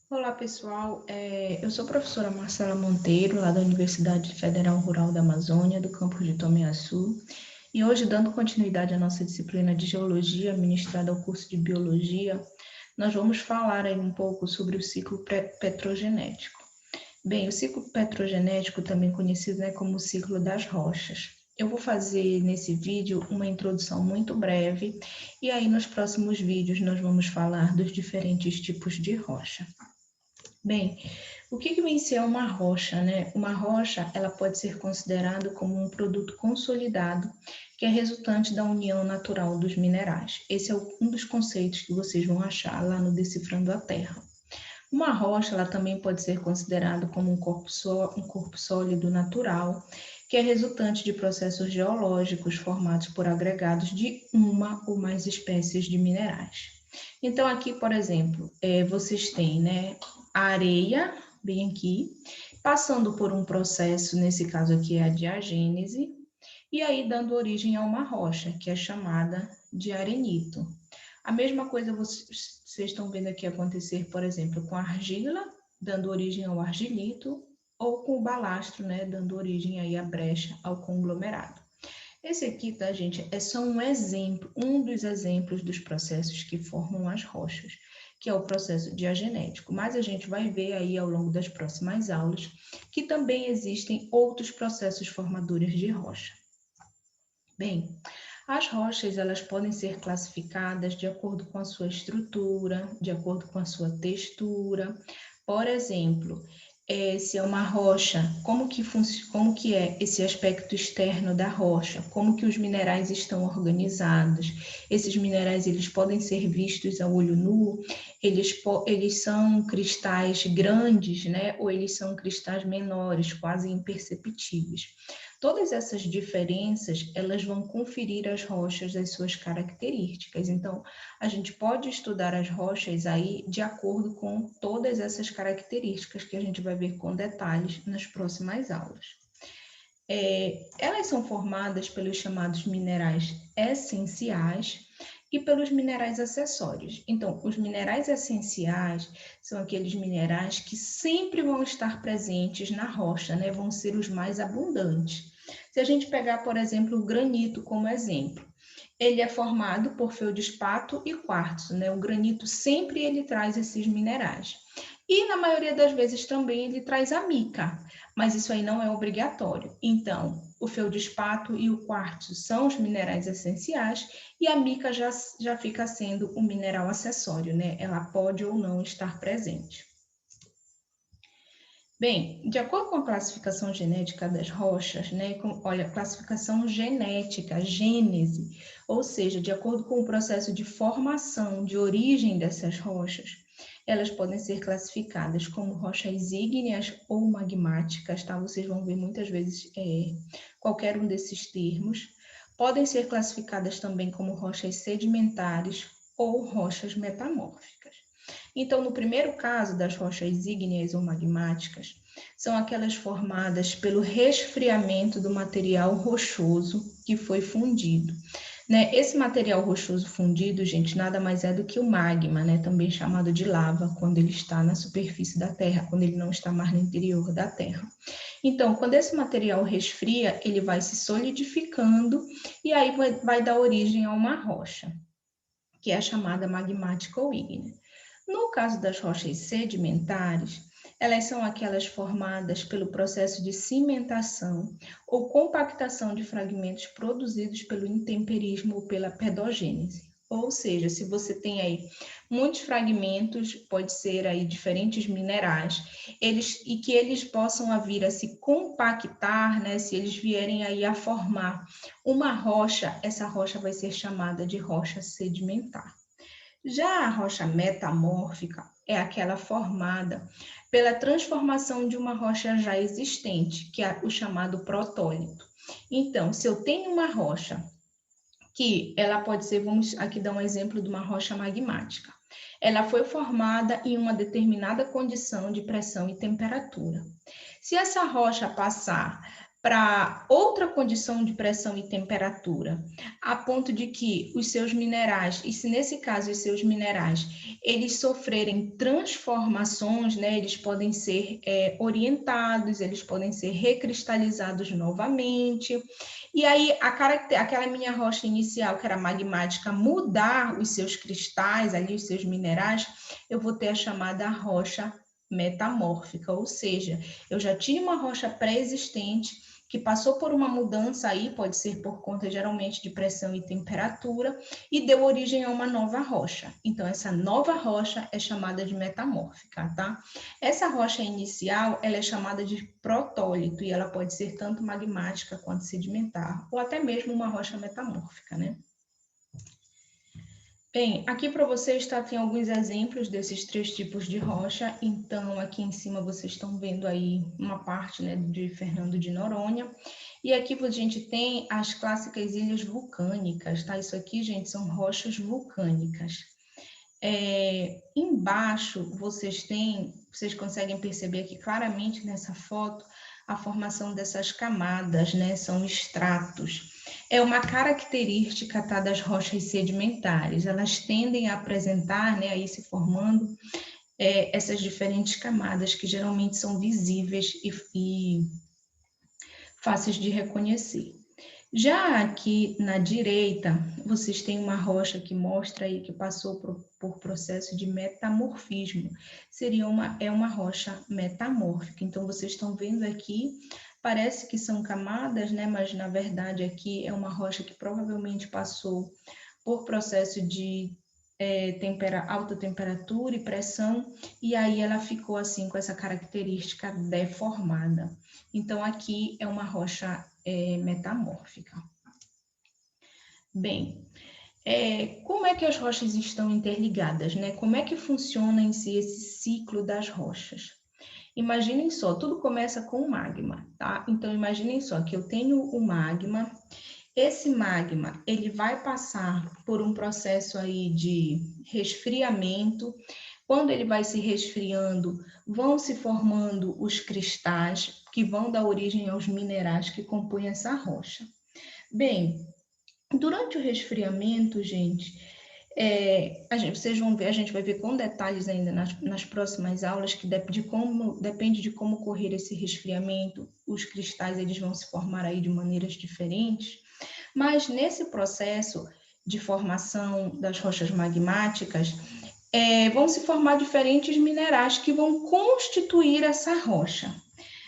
Olá, pessoal. Eu sou a professora Marcela Monteiro, lá da Universidade Federal Rural da Amazônia, do campus de Tomiaçu. E hoje, dando continuidade à nossa disciplina de Geologia, ministrada ao curso de Biologia, nós vamos falar aí um pouco sobre o ciclo petrogenético. Bem, o ciclo petrogenético, também conhecido, né, como o ciclo das rochas. Eu vou fazer nesse vídeo uma introdução muito breve, e aí nos próximos vídeos nós vamos falar dos diferentes tipos de rocha. Bem, o que vem ser uma rocha, né? Uma rocha, ela pode ser considerada como um produto consolidado que é resultante da união natural dos minerais. Esse é um dos conceitos que vocês vão achar lá no Decifrando a Terra. Uma rocha, ela também pode ser considerada como um corpo sólido natural, que é resultante de processos geológicos formados por agregados de uma ou mais espécies de minerais. Então, aqui, por exemplo, vocês têm, né, a areia, bem aqui, passando por um processo, nesse caso aqui é a diagênese, e aí dando origem a uma rocha, que é chamada de arenito. A mesma coisa vocês estão vendo aqui acontecer, por exemplo, com a argila, dando origem ao argilito, ou com o balastro, né, dando origem aí à brecha, ao conglomerado. Esse aqui, tá, gente, é só um exemplo, um dos exemplos dos processos que formam as rochas, que é o processo diagenético. Mas a gente vai ver aí ao longo das próximas aulas que também existem outros processos formadores de rocha. Bem, as rochas, elas podem ser classificadas de acordo com a sua estrutura, de acordo com a sua textura. Por exemplo, se é uma rocha, como que é esse aspecto externo da rocha? Como que os minerais estão organizados? Esses minerais, eles podem ser vistos a olho nu, eles são cristais grandes, né? Ou eles são cristais menores, quase imperceptíveis. Todas essas diferenças, elas vão conferir às rochas as suas características. Então, a gente pode estudar as rochas aí de acordo com todas essas características que a gente vai ver com detalhes nas próximas aulas. Elas são formadas pelos chamados minerais essenciais e pelos minerais acessórios. Então, os minerais essenciais são aqueles minerais que sempre vão estar presentes na rocha, né? Vão ser os mais abundantes. Se a gente pegar, por exemplo, o granito como exemplo, ele é formado por feldespato e quartzo, né? O granito sempre ele traz esses minerais. E na maioria das vezes também ele traz a mica, mas isso aí não é obrigatório. Então, o feldespato e o quartzo são os minerais essenciais e a mica já fica sendo um mineral acessório, né? Ela pode ou não estar presente. Bem, de acordo com a classificação genética das rochas, né, olha, classificação genética, gênese, ou seja, de acordo com o processo de formação, de origem dessas rochas, elas podem ser classificadas como rochas ígneas ou magmáticas, tá? Vocês vão ver muitas vezes qualquer um desses termos. Podem ser classificadas também como rochas sedimentares ou rochas metamórficas. Então, no primeiro caso das rochas ígneas ou magmáticas, são aquelas formadas pelo resfriamento do material rochoso que foi fundido. Né? Esse material rochoso fundido, gente, nada mais é do que o magma, né? Também chamado de lava, quando ele está na superfície da Terra, quando ele não está mais no interior da Terra. Então, quando esse material resfria, ele vai se solidificando e aí vai dar origem a uma rocha, que é a chamada magmática ou ígnea. No caso das rochas sedimentares, elas são aquelas formadas pelo processo de cimentação ou compactação de fragmentos produzidos pelo intemperismo ou pela pedogênese. Ou seja, se você tem aí muitos fragmentos, pode ser aí diferentes minerais, e que eles possam vir a se compactar, né? Se eles vierem aí a formar uma rocha, essa rocha vai ser chamada de rocha sedimentar. Já a rocha metamórfica é aquela formada pela transformação de uma rocha já existente, que é o chamado protólito. Então, se eu tenho uma rocha que ela pode ser, vamos aqui dar um exemplo de uma rocha magmática. Ela foi formada em uma determinada condição de pressão e temperatura. Se essa rocha passar para outra condição de pressão e temperatura, a ponto de que os seus minerais, e se nesse caso os seus minerais, eles sofrerem transformações, né, eles podem ser orientados, eles podem ser recristalizados novamente, e aí aquela minha rocha inicial, que era magmática, mudar os seus cristais, ali os seus minerais, eu vou ter a chamada rocha metamórfica, ou seja, eu já tinha uma rocha pré-existente que passou por uma mudança aí, pode ser por conta geralmente de pressão e temperatura, e deu origem a uma nova rocha. Então, essa nova rocha é chamada de metamórfica, tá? Essa rocha inicial, ela é chamada de protólito, e ela pode ser tanto magmática quanto sedimentar, ou até mesmo uma rocha metamórfica, né? Bem, aqui para vocês tem alguns exemplos desses 3 tipos de rocha. Então, aqui em cima vocês estão vendo aí uma parte, né, de Fernando de Noronha. E aqui a gente tem as clássicas ilhas vulcânicas, tá? Isso aqui, gente, são rochas vulcânicas. Embaixo vocês conseguem perceber aqui claramente nessa foto a formação dessas camadas, né? São estratos. É uma característica, tá, das rochas sedimentares. Elas tendem a apresentar, né, aí se formando essas diferentes camadas que geralmente são visíveis e fáceis de reconhecer. Já aqui na direita, vocês têm uma rocha que mostra aí que passou por processo de metamorfismo. É uma rocha metamórfica. Então, vocês estão vendo aqui, parece que são camadas, né? Mas, na verdade, aqui é uma rocha que provavelmente passou por processo de alta temperatura e pressão, e aí ela ficou assim com essa característica deformada. Então, aqui é uma rocha metamórfica. Bem, como é que as rochas estão interligadas, né? Como é que funciona em si esse ciclo das rochas? Imaginem só, tudo começa com o magma, tá? Então, imaginem só que eu tenho o magma. Esse magma, ele vai passar por um processo aí de resfriamento. Quando ele vai se resfriando, vão se formando os cristais que vão dar origem aos minerais que compõem essa rocha. Bem, durante o resfriamento, gente, vocês vão ver, a gente vai ver com detalhes ainda nas próximas aulas, que depende de como ocorrer esse resfriamento, os cristais eles vão se formar aí de maneiras diferentes. Mas nesse processo de formação das rochas magmáticas, vão se formar diferentes minerais que vão constituir essa rocha.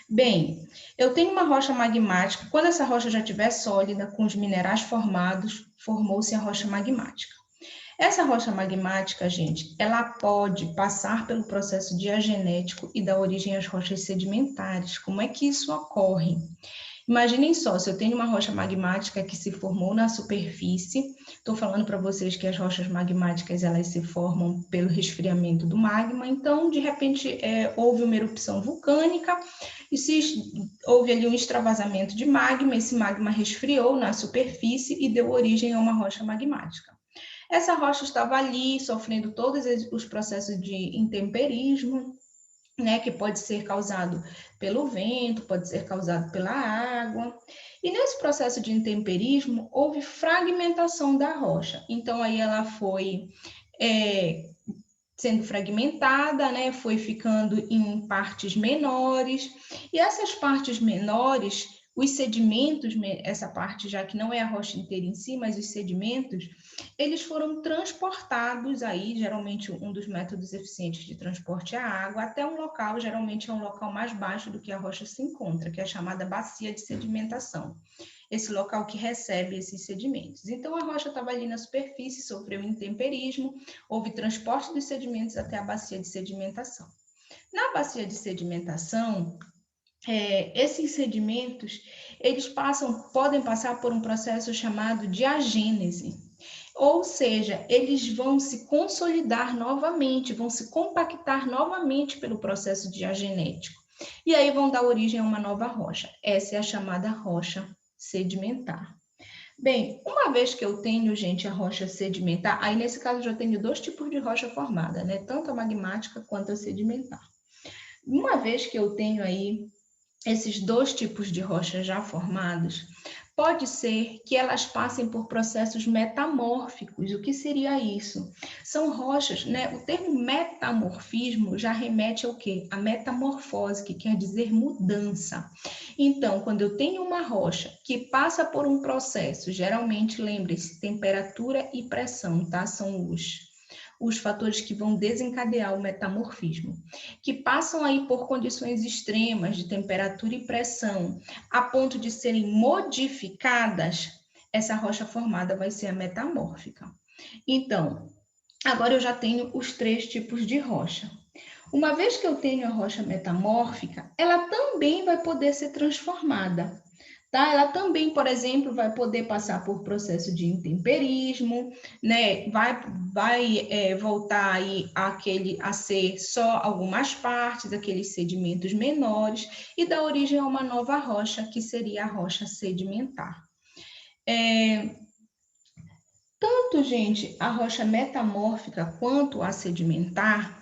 Bem, eu tenho uma rocha magmática, quando essa rocha já estiver sólida, com os minerais formados, formou-se a rocha magmática. Essa rocha magmática, gente, ela pode passar pelo processo diagenético e dar origem às rochas sedimentares. Como é que isso ocorre? Imaginem só, se eu tenho uma rocha magmática que se formou na superfície, estou falando para vocês que as rochas magmáticas elas se formam pelo resfriamento do magma, então, de repente, houve uma erupção vulcânica, e se houve ali um extravasamento de magma, esse magma resfriou na superfície e deu origem a uma rocha magmática. Essa rocha estava ali, sofrendo todos os processos de intemperismo, né, que pode ser causado pelo vento, pode ser causado pela água. E nesse processo de intemperismo, houve fragmentação da rocha. Então, aí ela foi sendo fragmentada, né, foi ficando em partes menores. E essas partes menores, os sedimentos, essa parte já que não é a rocha inteira em si, mas os sedimentos, eles foram transportados aí, geralmente um dos métodos eficientes de transporte é a água, até um local, geralmente é um local mais baixo do que a rocha se encontra, que é a chamada bacia de sedimentação. Esse local que recebe esses sedimentos. Então, a rocha estava ali na superfície, sofreu intemperismo, houve transporte dos sedimentos até a bacia de sedimentação. Na bacia de sedimentação, esses sedimentos, eles podem passar por um processo chamado diagênese, ou seja, eles vão se consolidar novamente, vão se compactar novamente pelo processo diagenético, e aí vão dar origem a uma nova rocha. Essa é a chamada rocha sedimentar. Bem, uma vez que eu tenho, gente, a rocha sedimentar, aí nesse caso eu já tenho 2 tipos de rocha formada, né? Tanto a magmática quanto a sedimentar. Uma vez que eu tenho aí esses dois tipos de rochas já formados, pode ser que elas passem por processos metamórficos. O que seria isso? São rochas, né? O termo metamorfismo já remete ao quê? A metamorfose, que quer dizer mudança. Então, quando eu tenho uma rocha que passa por um processo, geralmente, lembre-se, temperatura e pressão, tá? São os fatores que vão desencadear o metamorfismo, que passam aí por condições extremas de temperatura e pressão, a ponto de serem modificadas, essa rocha formada vai ser a metamórfica. Então, agora eu já tenho os três tipos de rocha. Uma vez que eu tenho a rocha metamórfica, ela também vai poder ser transformada. Tá? Ela também, por exemplo, vai poder passar por processo de intemperismo, né? Vai voltar aí a ser só algumas partes, aqueles sedimentos menores, e dar origem a uma nova rocha, que seria a rocha sedimentar. Tanto, gente, a rocha metamórfica quanto a sedimentar,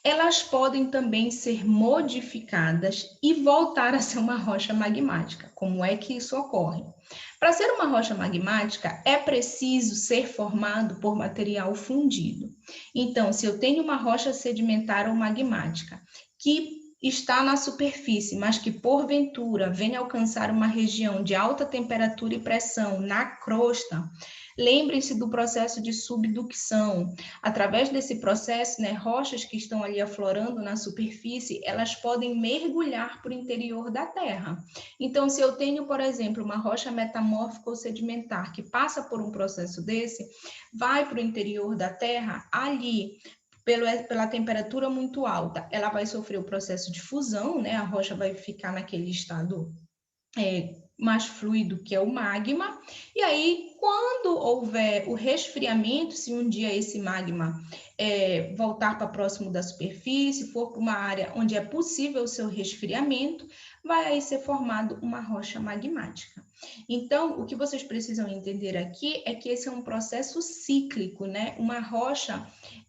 elas podem também ser modificadas e voltar a ser uma rocha magmática. Como é que isso ocorre? Para ser uma rocha magmática, é preciso ser formado por material fundido. Então, se eu tenho uma rocha sedimentar ou magmática que está na superfície, mas que porventura venha alcançar uma região de alta temperatura e pressão na crosta, lembrem-se do processo de subducção. Através desse processo, né, rochas que estão ali aflorando na superfície, elas podem mergulhar para o interior da Terra. Então, se eu tenho, por exemplo, uma rocha metamórfica ou sedimentar que passa por um processo desse, vai para o interior da Terra, ali pela temperatura muito alta, ela vai sofrer o processo de fusão, né? A rocha vai ficar naquele estado mais fluido, que é o magma, e aí, quando houver o resfriamento, se um dia esse magma voltar para próximo da superfície, for para uma área onde é possível o seu resfriamento, vai aí ser formado uma rocha magmática. Então, o que vocês precisam entender aqui é que esse é um processo cíclico, né? Uma rocha,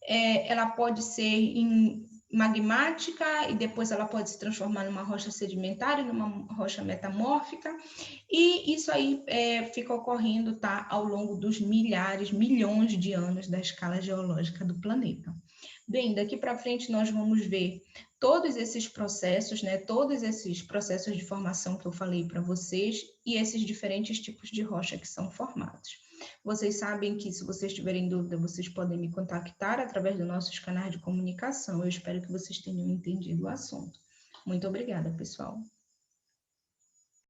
ela pode ser magmática e depois ela pode se transformar numa rocha sedimentar e numa rocha metamórfica, e isso aí fica ocorrendo, tá, ao longo dos milhões de anos da escala geológica do planeta. Bem, daqui para frente nós vamos ver todos esses processos, né, todos esses processos de formação que eu falei para vocês e esses diferentes tipos de rocha que são formados. Vocês sabem que, se vocês tiverem dúvida, vocês podem me contactar através dos nossos canais de comunicação. Eu espero que vocês tenham entendido o assunto. Muito obrigada, pessoal.